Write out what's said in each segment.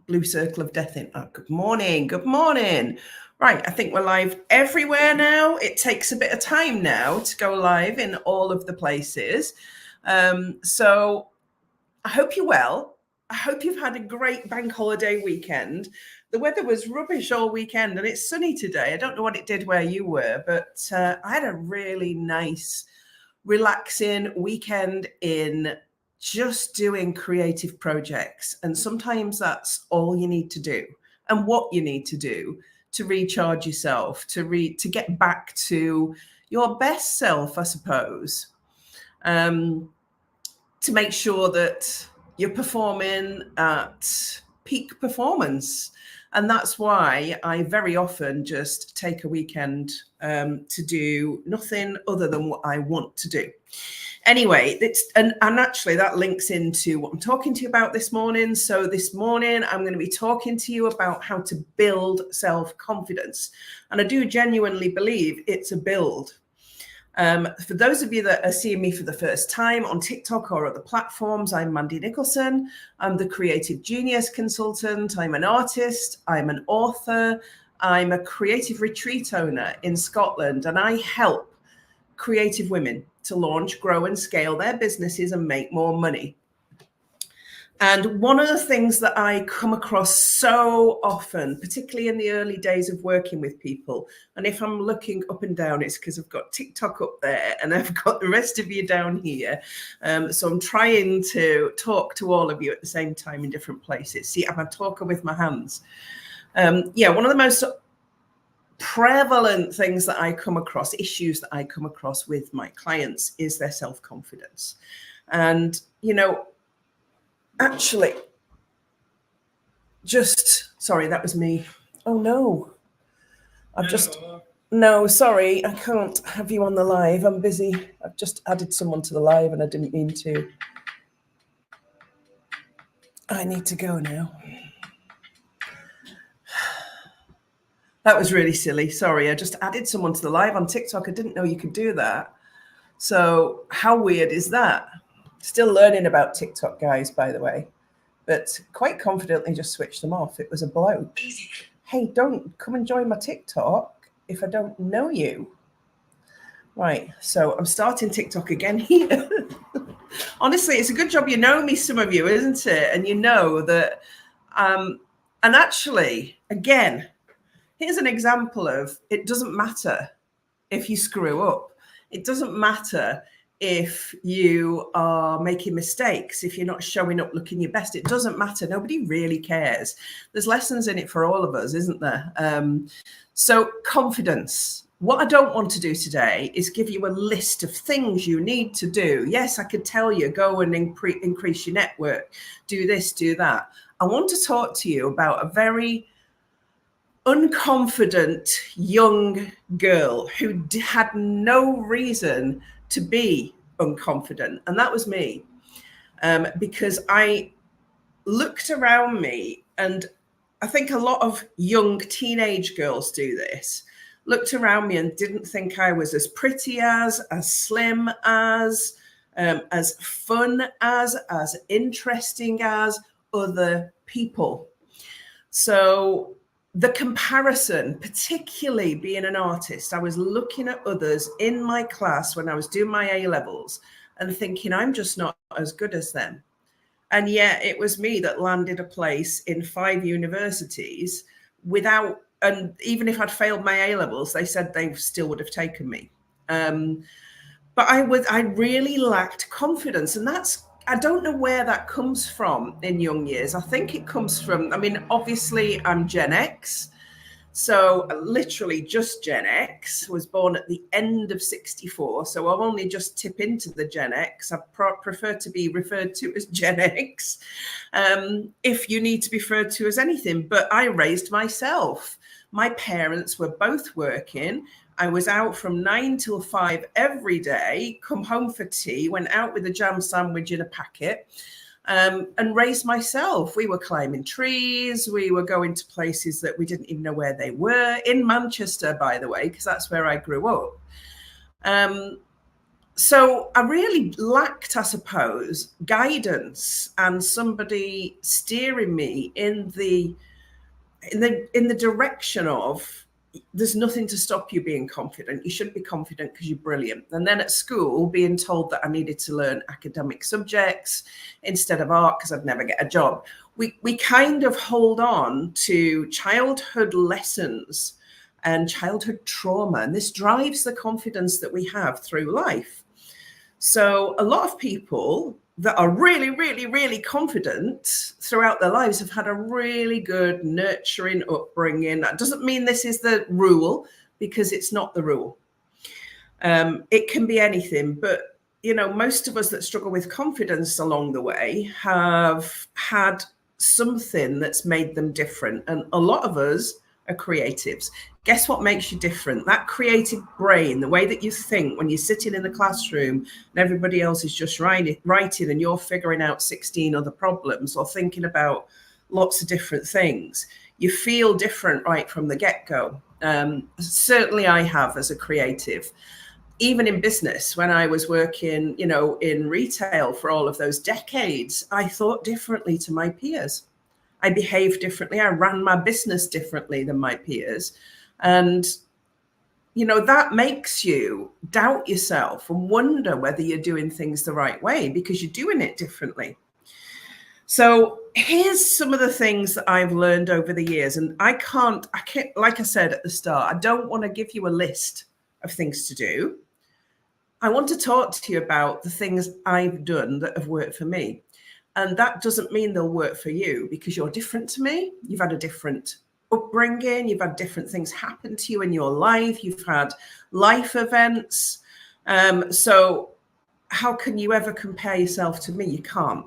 blue circle of death in. Oh, good morning. Good morning. Right, I think we're live everywhere now. It takes a bit of time now to go live in all of the places. So I hope you're well. I hope you've had a great bank holiday weekend. The weather was rubbish all weekend and it's sunny today. I don't know what it did where you were, but I had a really nice, relaxing weekend in just doing creative projects. And sometimes that's all you need to do and what you need to do to recharge yourself, to get back to your best self, I suppose. To make sure that you're performing at peak performance. And that's why I very often just take a weekend to do nothing other than what I want to do. Anyway, and actually that links into what I'm talking to you about this morning. So this morning, I'm going to be talking to you about how to build self-confidence. And I do genuinely believe it's a build. For those of you that are seeing me for the first time on TikTok or other platforms, I'm Mandy Nicholson. I'm the Creative Genius Consultant. I'm an artist. I'm an author. I'm a creative retreat owner in Scotland, and I help creative women to launch, grow, and scale their businesses and make more money. And one of the things that I come across so often, particularly in the early days of working with people, and if I'm looking up and down, it's because I've got TikTok up there and I've got the rest of you down here. So I'm trying to talk to all of you at the same time in different places. See, I'm a talker with my hands. One of the most prevalent things that I come across, issues that I come across with my clients, is their self-confidence. And, actually, sorry, that was me. Oh no, no, sorry, I can't have you on the live. I'm busy. I've just added someone to the live and I didn't mean to. I need to go now. That was really silly. Sorry, I just added someone to the live on TikTok. I didn't know you could do that. So how weird is that? Still learning about TikTok, guys, by the way, but quite confidently just switched them off. It was a bloke. Hey, don't come and join my TikTok if I don't know you. Right, so I'm starting TikTok again here. Honestly, it's a good job you know me, some of you, isn't it? And you know that, and actually, again, here's an example of it doesn't matter if you screw up. It doesn't matter if you are making mistakes, if you're not showing up looking your best. It doesn't matter. Nobody really cares. There's lessons in it for all of us, isn't there? So confidence. What I don't want to do today is give you a list of things you need to do. Yes, I could tell you, go and increase your network, do this, do that. I want to talk to you about a very unconfident young girl who had no reason to be unconfident. And that was me, because I looked around me, and I think a lot of young teenage girls do this, looked around me and didn't think I was as pretty as slim as fun as interesting as other people. So the comparison, particularly being an artist, I was looking at others in my class when I was doing my A-levels and thinking, I'm just not as good as them. And yet it was me that landed a place in 5 universities without, and even if I'd failed my A-levels, they said they still would have taken me. But I really lacked confidence. And I don't know where that comes from in young years. I think it comes from, obviously I'm Gen X. So literally just Gen X, was born at the end of 64. So I'll only just tip into the Gen X. I prefer to be referred to as Gen X, if you need to be referred to as anything. But I raised myself. My parents were both working. I was out from 9 till 5 every day, come home for tea, went out with a jam sandwich in a packet, and raised myself. We were climbing trees. We were going to places that we didn't even know where they were, in Manchester, by the way, because that's where I grew up. So I really lacked, I suppose, guidance and somebody steering me in the direction of, there's nothing to stop you being confident. You should be confident because you're brilliant. And then at school, being told that I needed to learn academic subjects instead of art because I'd never get a job. We kind of hold on to childhood lessons and childhood trauma, and this drives the confidence that we have through life. So a lot of people that are really, really, really confident throughout their lives have had a really good nurturing upbringing. That doesn't mean this is the rule, because it's not the rule. It can be anything, but most of us that struggle with confidence along the way have had something that's made them different. And a lot of us are creatives. Guess what makes you different? That creative brain, the way that you think when you're sitting in the classroom and everybody else is just writing and you're figuring out 16 other problems or thinking about lots of different things. You feel different right from the get-go. Certainly I have as a creative. Even in business, when I was working, in retail for all of those decades, I thought differently to my peers. I behaved differently. I ran my business differently than my peers. And, that makes you doubt yourself and wonder whether you're doing things the right way because you're doing it differently. So here's some of the things that I've learned over the years. And I can't, like I said at the start, I don't want to give you a list of things to do. I want to talk to you about the things I've done that have worked for me. And that doesn't mean they'll work for you because you're different to me. You've had a different upbringing. You've had different things happen to you in your life. You've had life events. So how can you ever compare yourself to me? You can't.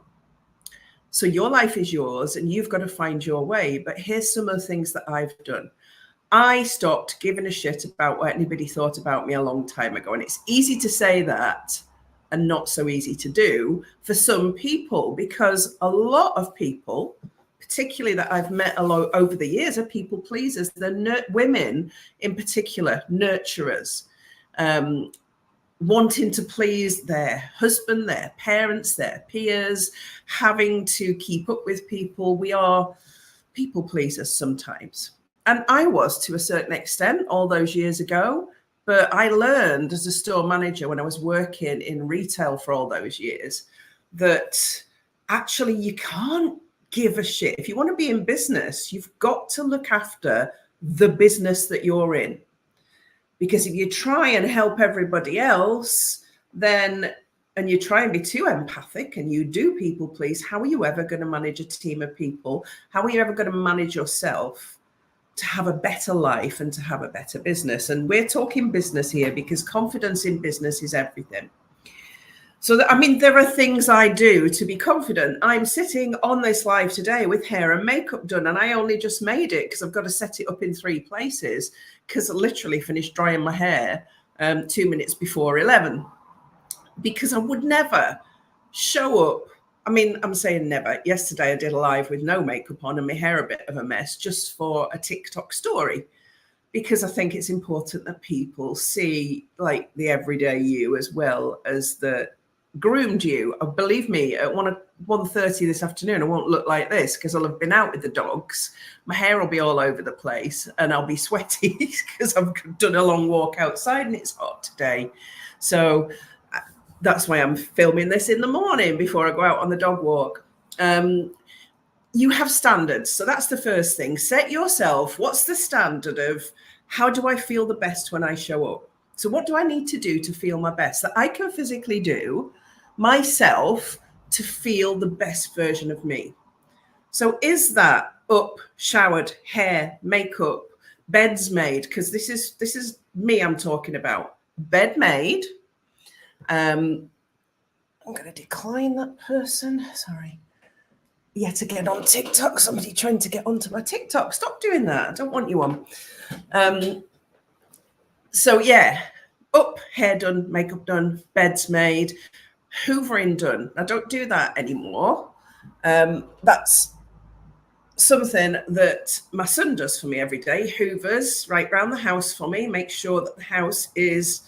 So your life is yours and you've got to find your way. But here's some of the things that I've done. I stopped giving a shit about what anybody thought about me a long time ago. And it's easy to say that and not so easy to do for some people, because a lot of people, particularly that I've met a lot over the years, are people pleasers. They're women in particular, nurturers, wanting to please their husband, their parents, their peers, having to keep up with people. We are people pleasers sometimes. And I was to a certain extent all those years ago. But I learned as a store manager when I was working in retail for all those years that actually you can't give a shit. If you want to be in business, you've got to look after the business that you're in. Because if you try and help everybody else, then, and you try and be too empathic and you do people please, how are you ever going to manage a team of people? How are you ever going to manage yourself to have a better life and to have a better business? And we're talking business here because confidence in business is everything. So there are things I do to be confident. I'm sitting on this live today with hair and makeup done, and I only just made it because I've got to set it up in 3 places because I literally finished drying my hair 2 minutes before 11, because I would never show up. I'm saying never. Yesterday I did a live with no makeup on and my hair a bit of a mess just for a TikTok story, because I think it's important that people see like the everyday you as well as the groomed you. Believe me, at 1:30 this afternoon, I won't look like this because I'll have been out with the dogs. My hair will be all over the place and I'll be sweaty because I've done a long walk outside and it's hot today. So that's why I'm filming this in the morning before I go out on the dog walk. You have standards. So that's the first thing. Set yourself, what's the standard of how do I feel the best when I show up? So what do I need to do to feel my best that I can physically do myself to feel the best version of me? So is that up, showered, hair, makeup, beds made? Because this is me I'm talking about. Bed made. I'm going to decline that person. Sorry. Yet again on TikTok, somebody trying to get onto my TikTok. Stop doing that. I don't want you on. So yeah, up, hair done, makeup done, beds made, hoovering done. I don't do that anymore. That's something that my son does for me every day. Hoovers right round the house for me, make sure that the house is,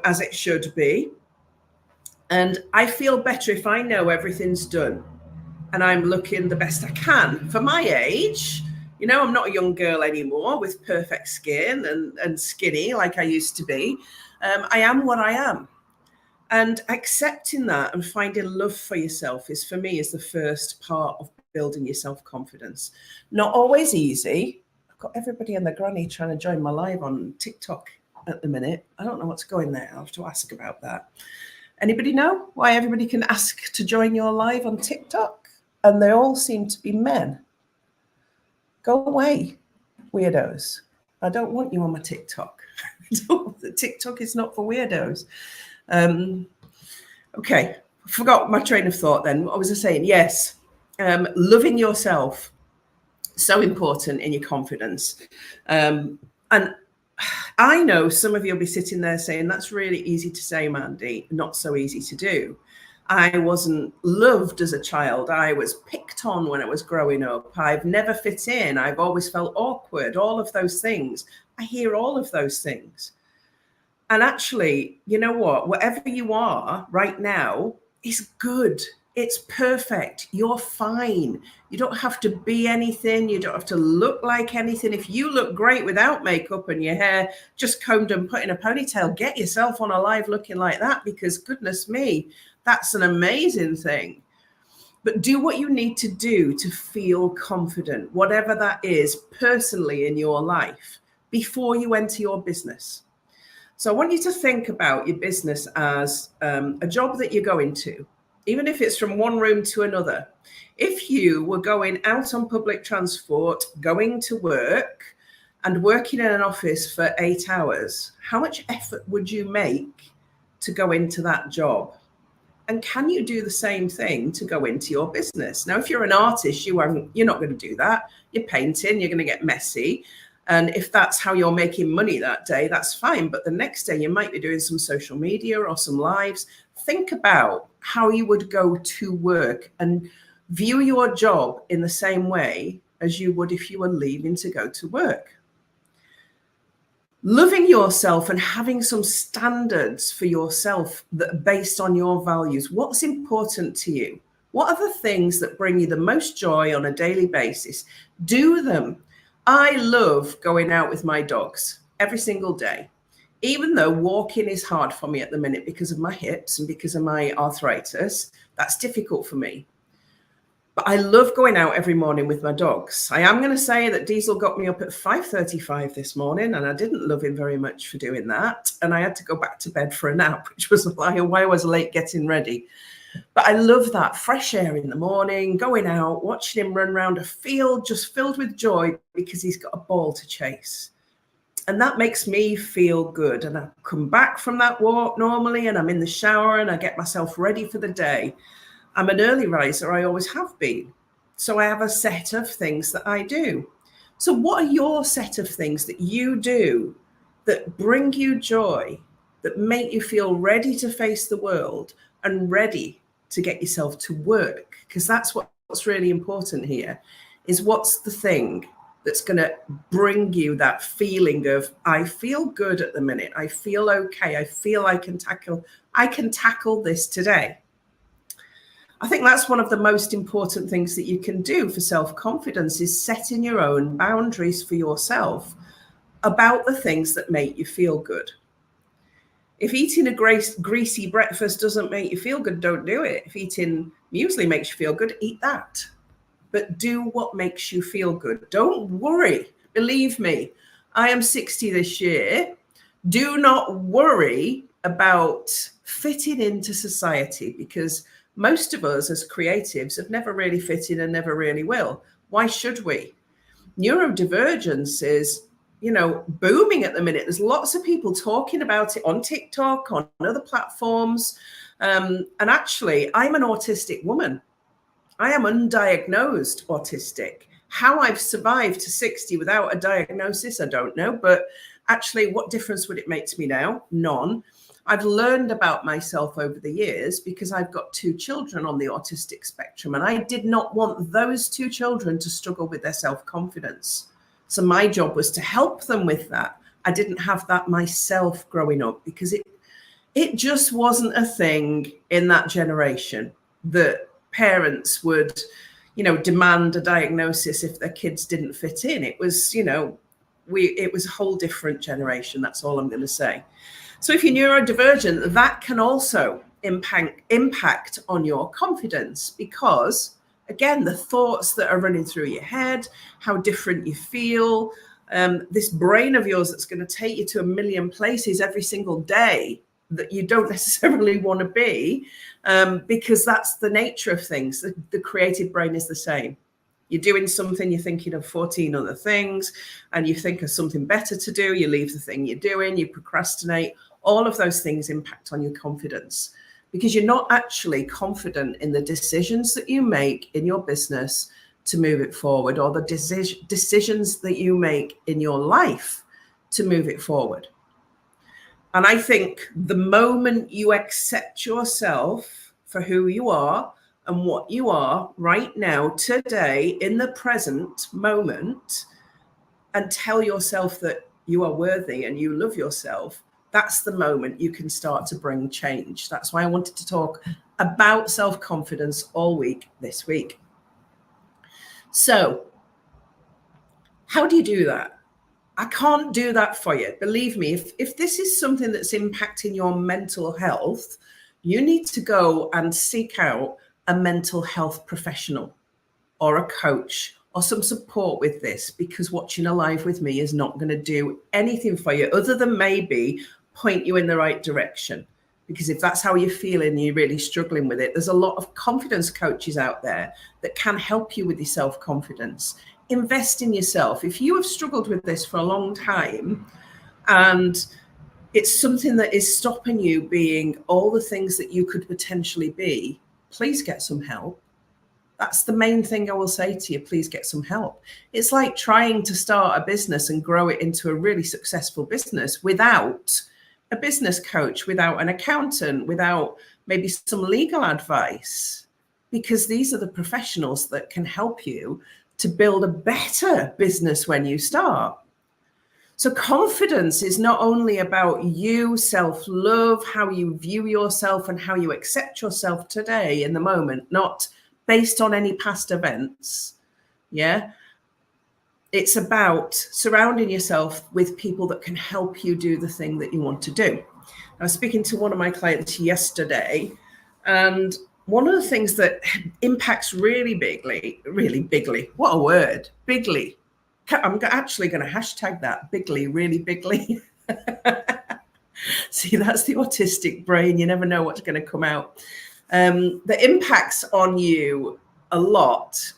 as it should be. And I feel better if I know everything's done and I'm looking the best I can for my age. You know, I'm not a young girl anymore with perfect skin and skinny like I used to be. I am what I am. And accepting that and finding love for yourself is, for me, is the first part of building your self-confidence. Not always easy. I've got everybody and their granny trying to join my live on TikTok at the minute. I don't know what's going there. I'll have to ask about that. Anybody know why everybody can ask to join your live on TikTok? And they all seem to be men. Go away, weirdos. I don't want you on my TikTok. The TikTok is not for weirdos. Okay, forgot my train of thought then. What was I saying? Yes, loving yourself, so important in your confidence. And I know some of you will be sitting there saying, that's really easy to say, Mandy, not so easy to do. I wasn't loved as a child. I was picked on when I was growing up. I've never fit in. I've always felt awkward, all of those things. I hear all of those things. And actually, you know what? Whatever you are right now is good. It's perfect. You're fine. You don't have to be anything. You don't have to look like anything. If you look great without makeup and your hair just combed and put in a ponytail, get yourself on a live looking like that, because goodness me, that's an amazing thing. But do what you need to do to feel confident, whatever that is personally in your life, before you enter your business. So I want you to think about your business as a job that you're going to, even if it's from one room to another. If you were going out on public transport, going to work and working in an office for 8 hours, how much effort would you make to go into that job? And can you do the same thing to go into your business? Now, if you're an artist, you're not going to do that. You're painting, you're going to get messy. And if that's how you're making money that day, that's fine. But the next day you might be doing some social media or some lives. Think about how you would go to work and view your job in the same way as you would if you were leaving to go to work. Loving yourself and having some standards for yourself that are based on your values. What's important to you? What are the things that bring you the most joy on a daily basis? Do them. I love going out with my dogs every single day, even though walking is hard for me at the minute because of my hips and because of my arthritis. That's difficult for me. But I love going out every morning with my dogs. I am going to say that Diesel got me up at 5:35 this morning, and I didn't love him very much for doing that. And I had to go back to bed for a nap, which was why I was late getting ready. But I love that fresh air in the morning, going out, watching him run around a field just filled with joy because he's got a ball to chase. And that makes me feel good. And I come back from that walk normally and I'm in the shower and I get myself ready for the day. I'm an early riser. I always have been. So I have a set of things that I do. So what are your set of things that you do that bring you joy, that make you feel ready to face the world and ready to get yourself to work? Because that's what's really important here, is what's the thing that's going to bring you that feeling of, I feel good at the minute. I feel okay. I feel I can tackle this today. I think that's one of the most important things that you can do for self-confidence, is setting your own boundaries for yourself about the things that make you feel good. If eating a greasy breakfast doesn't make you feel good, don't do it. If eating muesli makes you feel good, eat that. But do what makes you feel good. Don't worry. Believe me, I am 60 this year. Do not worry about fitting into society, because most of us as creatives have never really fit in and never really will. Why should we? Neurodivergence is, booming at the minute. There's lots of people talking about it on TikTok, on other platforms. And actually, I'm an autistic woman. I am undiagnosed autistic. How I've survived to 60 without a diagnosis, I don't know. But actually, what difference would it make to me now? None. I've learned about myself over the years because I've got 2 children on the autistic spectrum, and I did not want those 2 children to struggle with their self-confidence. So my job was to help them with that. I didn't have that myself growing up because It just wasn't a thing in that generation that parents would, demand a diagnosis if their kids didn't fit in. It was, it was a whole different generation. That's all I'm going to say. So if you're neurodivergent, that can also impact on your confidence, because again, the thoughts that are running through your head, how different you feel, this brain of yours that's going to take you to a million places every single day that you don't necessarily want to be, because that's the nature of things. The creative brain is the same. You're doing something, you're thinking of 14 other things, and you think of something better to do, you leave the thing you're doing, you procrastinate. All of those things impact on your confidence, because you're not actually confident in the decisions that you make in your business to move it forward, or the decisions that you make in your life to move it forward. And I think the moment you accept yourself for who you are and what you are right now, today, in the present moment, and tell yourself that you are worthy and you love yourself, that's the moment you can start to bring change. That's why I wanted to talk about self-confidence all week this week. So, how do you do that? I can't do that for you. Believe me, if this is something that's impacting your mental health, you need to go and seek out a mental health professional or a coach or some support with this, because watching a live with me is not going to do anything for you other than maybe point you in the right direction. Because if that's how you're feeling and you're really struggling with it, there's a lot of confidence coaches out there that can help you with your self-confidence. Invest in yourself. If you have struggled with this for a long time and it's something that is stopping you being all the things that you could potentially be, please get some help. That's the main thing I will say to you. Please get some help. It's like trying to start a business and grow it into a really successful business without a business coach, without an accountant, without maybe some legal advice, because these are the professionals that can help you to build a better business when you start. So confidence is not only about you, self-love, how you view yourself and how you accept yourself today in the moment, not based on any past events. Yeah. It's about surrounding yourself with people that can help you do the thing that you want to do. I was speaking to one of my clients yesterday, and one of the things that impacts really bigly, what a word, bigly. I'm actually going to hashtag that, bigly, really bigly. See, that's the autistic brain. You never know what's going to come out. The impacts on you a lot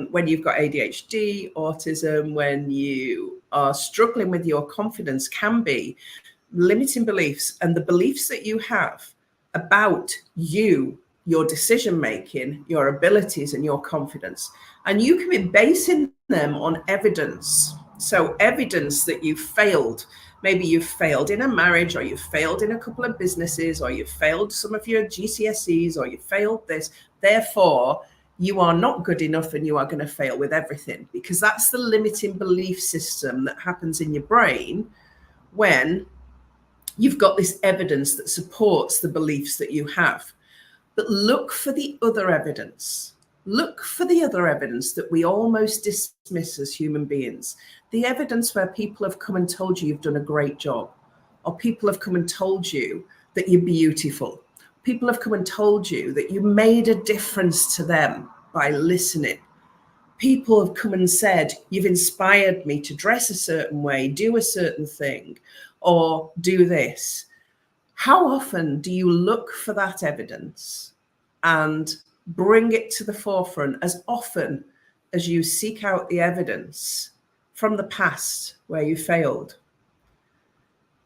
when you've got ADHD, autism, when you are struggling with your confidence, can be limiting beliefs and the beliefs that you have about you, your decision making, your abilities and your confidence. And you can be basing them on evidence. So evidence that you failed. Maybe you've failed in a marriage, or you've failed in a couple of businesses, or you've failed some of your GCSEs, or you failed this. Therefore, you are not good enough and you are going to fail with everything, because that's the limiting belief system that happens in your brain when you've got this evidence that supports the beliefs that you have. But look for the other evidence. Look for the other evidence that we almost dismiss as human beings. The evidence where people have come and told you you've done a great job, or people have come and told you that you're beautiful. People have come and told you that you made a difference to them by listening. People have come and said, you've inspired me to dress a certain way, do a certain thing, or do this. How often do you look for that evidence and bring it to the forefront as often as you seek out the evidence from the past where you failed?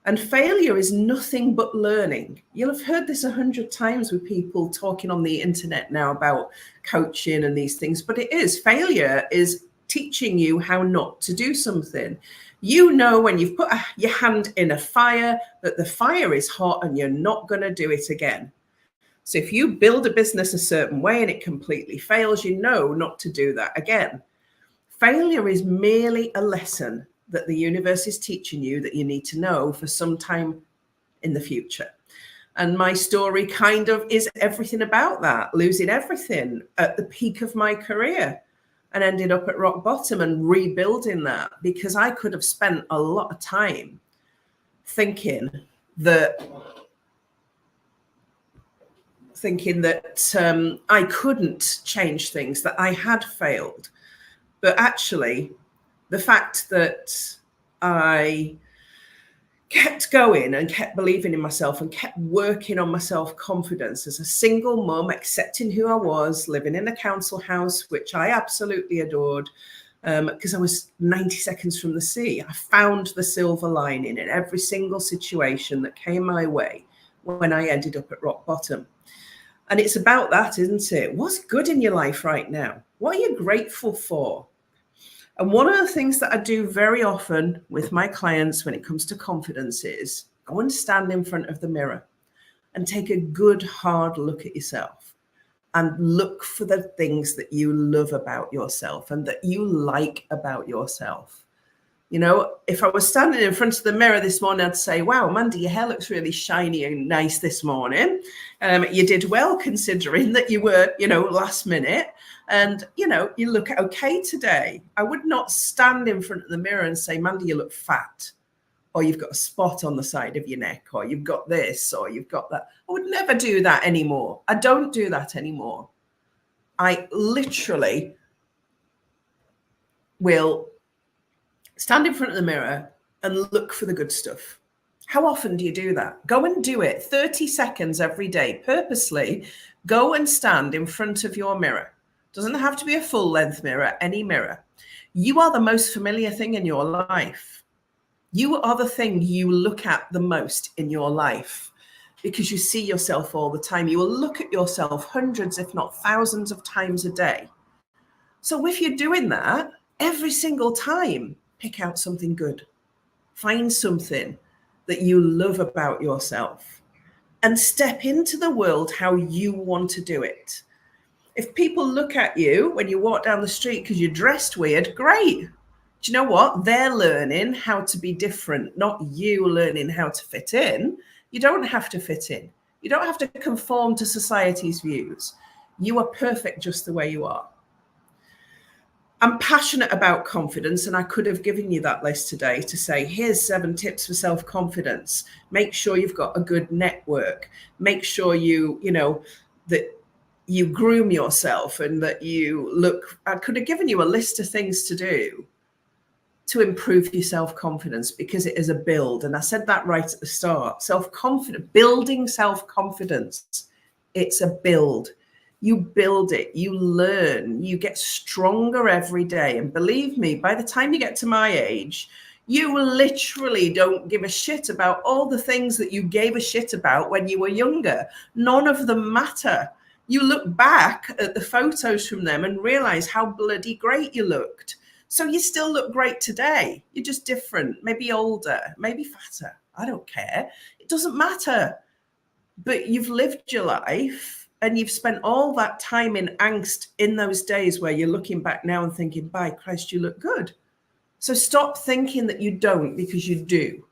And failure is nothing but learning. You'll have heard this 100 times with people talking on the internet now about coaching and these things, but it is. Failure is teaching you how not to do something. You know, when you've put your hand in a fire, that the fire is hot and you're not going to do it again. So if you build a business a certain way and it completely fails, you know not to do that again. Failure is merely a lesson that the universe is teaching you that you need to know for some time in the future. And my story kind of is everything about that, losing everything at the peak of my career and ended up at rock bottom and rebuilding that, because I could have spent a lot of time thinking that I couldn't change things, that I had failed. But actually, the fact that I kept going and kept believing in myself and kept working on my self-confidence as a single mum, accepting who I was, living in a council house, which I absolutely adored, because I was 90 seconds from the sea. I found the silver lining in every single situation that came my way when I ended up at rock bottom. And it's about that, isn't it? What's good in your life right now? What are you grateful for? And one of the things that I do very often with my clients when it comes to confidence is go and stand in front of the mirror and take a good, hard look at yourself and look for the things that you love about yourself and that you like about yourself. You know, if I was standing in front of the mirror this morning, I'd say, wow, Mandy, your hair looks really shiny and nice this morning. You did well considering that you were, last minute. And, you look okay today. I would not stand in front of the mirror and say, Mandy, you look fat, or you've got a spot on the side of your neck, or you've got this, or you've got that. I would never do that anymore. I don't do that anymore. I literally will stand in front of the mirror and look for the good stuff. How often do you do that? Go and do it 30 seconds every day. Purposely go and stand in front of your mirror. Doesn't have to be a full length mirror, any mirror. You are the most familiar thing in your life. You are the thing you look at the most in your life because you see yourself all the time. You will look at yourself hundreds, if not thousands of times a day. So if you're doing that every single time, pick out something good. Find something that you love about yourself and step into the world how you want to do it. If people look at you when you walk down the street because you're dressed weird, great. Do you know what? They're learning how to be different, not you learning how to fit in. You don't have to fit in. You don't have to conform to society's views. You are perfect just the way you are. I'm passionate about confidence, and I could have given you that list today to say, here's 7 tips for self-confidence. Make sure you've got a good network. Make sure that you groom yourself and that you look. I could have given you a list of things to do to improve your self-confidence, because it is a build. And I said that right at the start. Building self-confidence, it's a build. You build it, you learn, you get stronger every day. And believe me, by the time you get to my age, you literally don't give a shit about all the things that you gave a shit about when you were younger. None of them matter. You look back at the photos from them and realize how bloody great you looked. So you still look great today. You're just different, maybe older, maybe fatter. I don't care. It doesn't matter. But you've lived your life. And you've spent all that time in angst in those days where you're looking back now and thinking, by Christ, you look good. So stop thinking that you don't, because you do.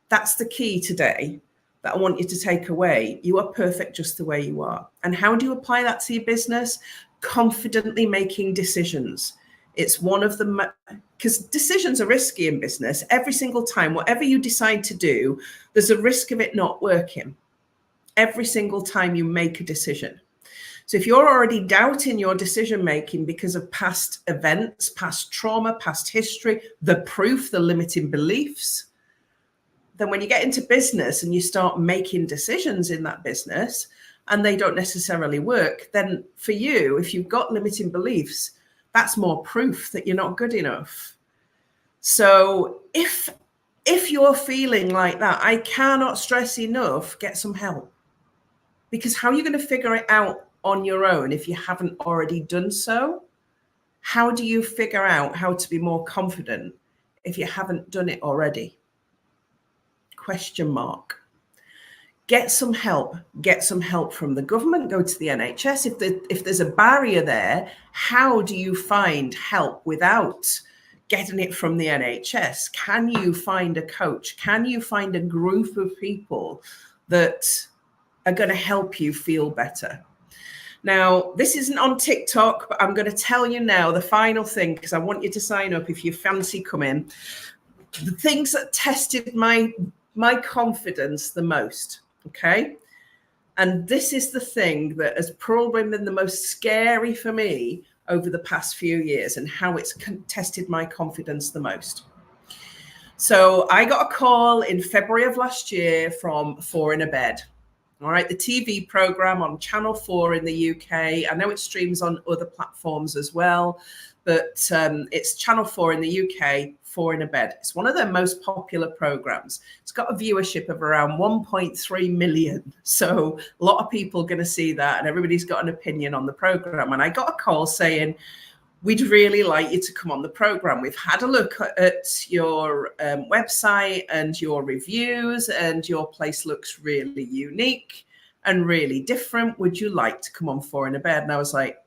That's the key today that I want you to take away. You are perfect just the way you are. And how do you apply that to your business? Confidently making decisions. It's one of the, because decisions are risky in business. Every single time, whatever you decide to do, there's a risk of it not working. Every single time you make a decision. So if you're already doubting your decision making because of past events, past trauma, past history, the proof, the limiting beliefs, then when you get into business and you start making decisions in that business and they don't necessarily work, then for you, if you've got limiting beliefs, that's more proof that you're not good enough. So if you're feeling like that, I cannot stress enough, get some help. Because how are you going to figure it out on your own if you haven't already done so? How do you figure out how to be more confident if you haven't done it already? Question mark. Get some help. Get some help from the government. Go to the NHS. If there's a barrier there, how do you find help without getting it from the NHS? Can you find a coach? Can you find a group of people that are going to help you feel better. Now, this isn't on TikTok, but I'm going to tell you now the final thing, because I want you to sign up if you fancy coming. The things that tested my confidence the most, okay? And this is the thing that has probably been the most scary for me over the past few years, and how it's tested my confidence the most. So I got a call in February of last year from Four in a Bed. All right, the TV program on Channel 4 in the UK. I know it streams on other platforms as well, but it's Channel 4 in the UK, Four in a Bed. It's one of their most popular programs. It's got a viewership of around 1.3 million. So a lot of people are going to see that, and everybody's got an opinion on the program. And I got a call saying, we'd really like you to come on the program. We've had a look at your website and your reviews, and your place looks really unique and really different. Would you like to come on Four in a Bed? And I was like,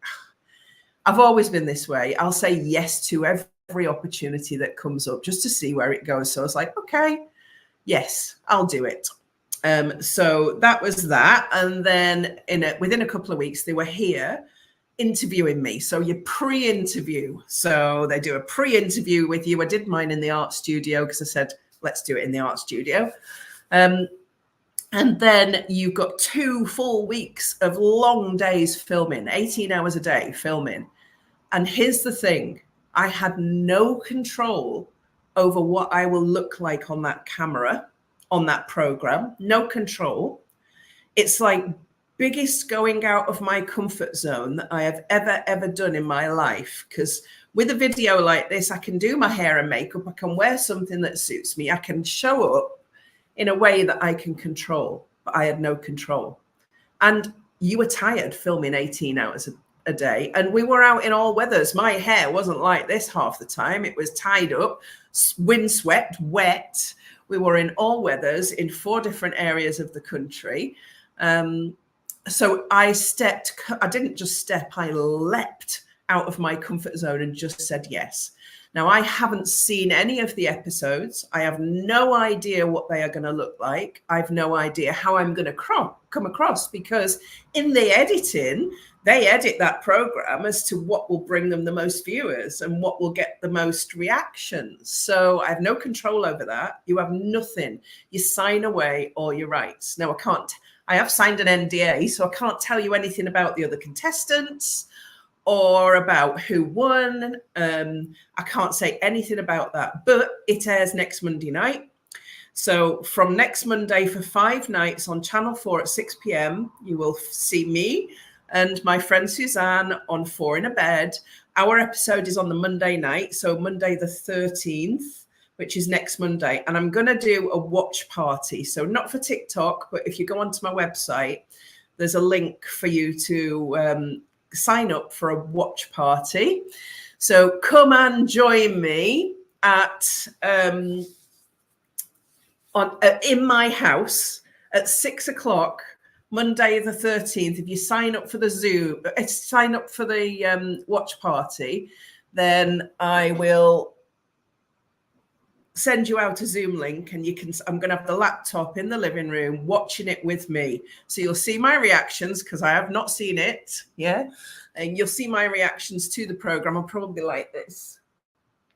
I've always been this way. I'll say yes to every opportunity that comes up just to see where it goes. So I was like, okay, yes, I'll do it. So that was that. And then within a couple of weeks, they were here interviewing me. So you pre-interview. So they do a pre-interview with you. I did mine in the art studio because I said, let's do it in the art studio. And then you've got 2 full weeks of long days filming, 18 hours a day filming. And here's the thing, I had no control over what I will look like on that camera, on that program, no control. It's like biggest going out of my comfort zone that I have ever done in my life. Because with a video like this, I can do my hair and makeup. I can wear something that suits me. I can show up in a way that I can control, but I had no control. And you were tired filming 18 hours a day. And we were out in all weathers. My hair wasn't like this half the time. It was tied up, windswept, wet. We were in all weathers in 4 different areas of the country. So I didn't just step, I leapt out of my comfort zone and just said yes. Now, I haven't seen any of the episodes. I have no idea what they are going to look like. I have no idea how I'm going to come across, because in the editing, they edit that program as to what will bring them the most viewers and what will get the most reactions. So I have no control over that. You have nothing. You sign away all your rights. Now, I have signed an NDA, so I can't tell you anything about the other contestants or about who won. I can't say anything about that, but it airs next Monday night. So from next Monday for 5 nights on Channel 4 at 6 p.m, you will see me and my friend Suzanne on Four in a Bed. Our episode is on the Monday night, so Monday the 13th, which is next Monday. And I'm going to do a watch party. So not for TikTok, but if you go onto my website, there's a link for you to sign up for a watch party. So come and join me in my house at 6 o'clock, Monday the 13th. If you sign up for the sign up for the watch party, then I will send you out a Zoom link, and I'm going to have the laptop in the living room watching it with me. So you'll see my reactions, because I have not seen it. Yeah. And you'll see my reactions to the program. I'm probably like this,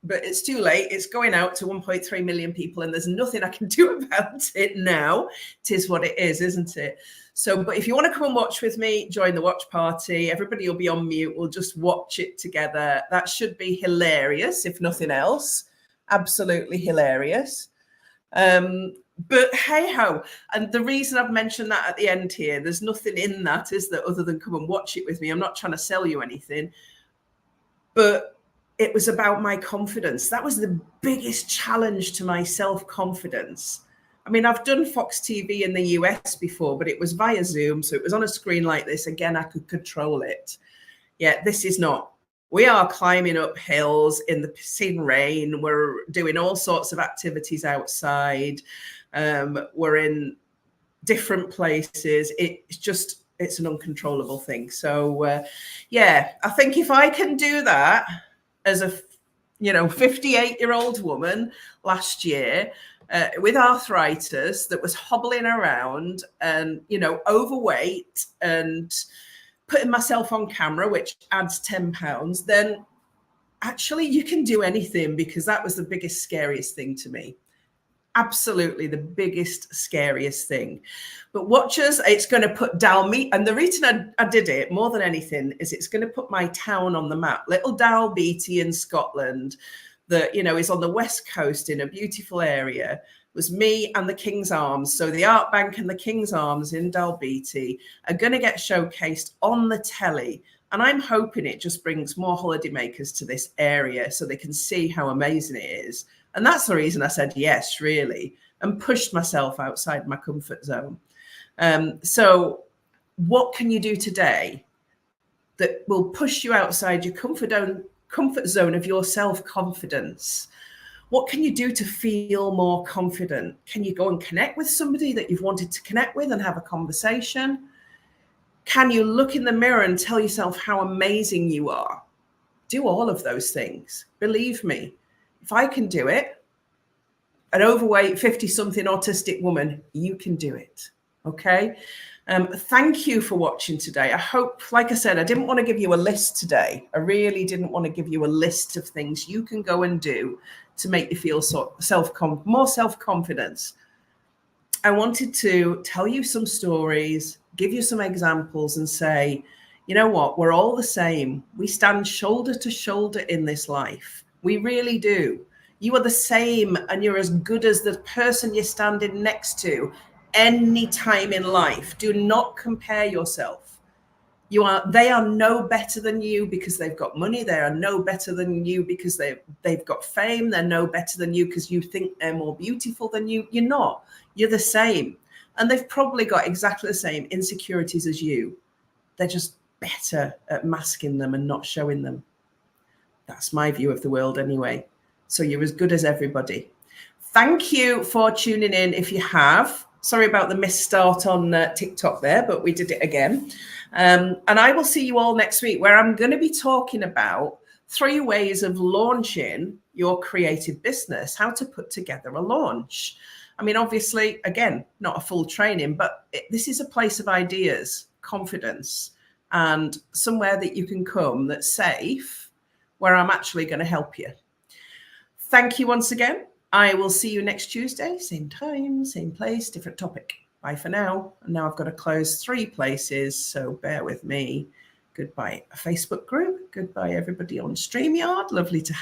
but it's too late. It's going out to 1.3 million people, and there's nothing I can do about it now. It is what it is, isn't it? So, but if you want to come and watch with me, join the watch party. Everybody will be on mute. We'll just watch it together. That should be hilarious, if nothing else. Absolutely hilarious. But hey ho. And the reason I've mentioned that at the end here, there's nothing in that, is that, other than come and watch it with me. I'm not trying to sell you anything, but it was about my confidence. That was the biggest challenge to my self-confidence. I mean, I've done Fox TV in the US before, but it was via Zoom. So it was on a screen like this. Again, I could control it. Yeah, this is not. We are climbing up hills in the pissing rain. We're doing all sorts of activities outside. We're in different places. It's an uncontrollable thing. So, yeah, I think if I can do that as 58-year-old woman last year with arthritis that was hobbling around and, overweight and putting myself on camera, which adds 10 pounds, then actually you can do anything, because that was the biggest, scariest thing to me. Absolutely the biggest, scariest thing. But watch us, it's going to put Dalmeet, and the reason I did it more than anything is it's going to put my town on the map. Little Dalbeattie in Scotland, that is on the west coast in a beautiful area, was me and the King's Arms. So the Art Bank and the King's Arms in Dalbeattie are going to get showcased on the telly. And I'm hoping it just brings more holidaymakers to this area so they can see how amazing it is. And that's the reason I said yes, really, and pushed myself outside my comfort zone. So what can you do today that will push you outside your comfort zone of your self-confidence? What can you do to feel more confident? Can you go and connect with somebody that you've wanted to connect with and have a conversation? Can you look in the mirror and tell yourself how amazing you are? Do all of those things. Believe me, if I can do it, an overweight 50-something autistic woman, you can do it. Okay? Thank you for watching today. I hope, like I said, I didn't want to give you a list today. I really didn't want to give you a list of things you can go and do to make you feel more self-confidence. I wanted to tell you some stories, give you some examples, and say, you know what, we're all the same. We stand shoulder to shoulder in this life. We really do. You are the same, and you're as good as the person you're standing next to any time in life. Do not compare yourself. They are no better than you because they've got money. They are no better than you because they've got fame. They're no better than you because you think they're more beautiful than you. You're not. You're the same. And they've probably got exactly the same insecurities as you. They're just better at masking them and not showing them. That's my view of the world anyway. So you're as good as everybody. Thank you for tuning in if you have. Sorry about the missed start on TikTok there, but we did it again. And I will see you all next week, where I'm going to be talking about 3 ways of launching your creative business, how to put together a launch. I mean, obviously, again, not a full training, but this is a place of ideas, confidence, and somewhere that you can come that's safe, where I'm actually going to help you. Thank you once again. I will see you next Tuesday, same time, same place, different topic. Bye for now. And now I've got to close 3 places, so bear with me. Goodbye, Facebook group. Goodbye, everybody on StreamYard. Lovely to have you.